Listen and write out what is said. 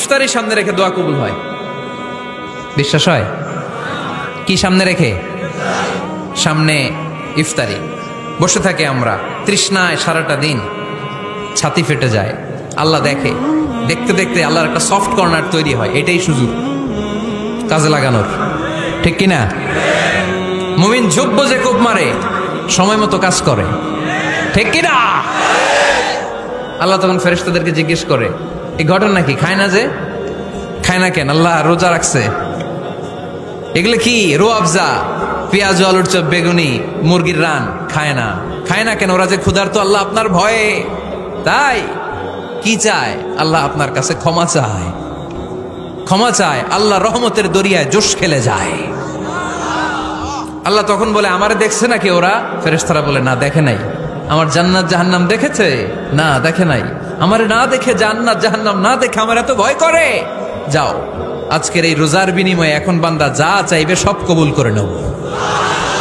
ইফতারি সামনে রেখে দোয়া কবুল হয়। বিশ্বাস হয়? কি সামনে রেখে? সামনে ইফতারি। বসে থাকে আমরা তৃষ্ণায় সারাটা দিন, ছাতি ফেটে যায়। আল্লাহ দেখে, দেখতে দেখতে আল্লাহর একটা সফট কর্নার তৈরি হয়। এটাই সুযোগ কাজে লাগানোর, ঠিক কিনা? মুমিন যোগ্য যে কোপ মারে, সময় মতো কাজ করে, ঠিক কিনা? আল্লাহ তখন ফেরেশতাদেরকে জিজ্ঞেস করে, এই ঘটনা কি? খায় না যে? খায় না কেন? আল্লাহ রোজা রাখছে। এগুলো কি? রো আফজা, পেঁয়াজ, আলুর চপ, বেগুনি, মুরগির রান খায় না। খায় না কেন? ওরা যে ক্ষুধার্ত, আল্লাহ আপনার ভয়ে। তাই কি চায়? আল্লাহ আপনার কাছে ক্ষমা চায়। ক্ষমা চায়, আল্লাহ রহমতের দরিয়ায় জোশ খেলে যায়। আল্লাহ তখন বলে, আমারে দেখছে নাকি ওরা? ফেরেশতারা বলে, না দেখে নাই। আমার জান্নাত জাহান্নাম দেখেছে? না দেখে নাই। আমারে না দেখে, জান্নাত জাহান্নাম না দেখে আমার এত ভয় করে? যাও, আজকের এই রোজার বিনিময়ে এখন বান্দা যা চাইবে সব কবুল করে নেব।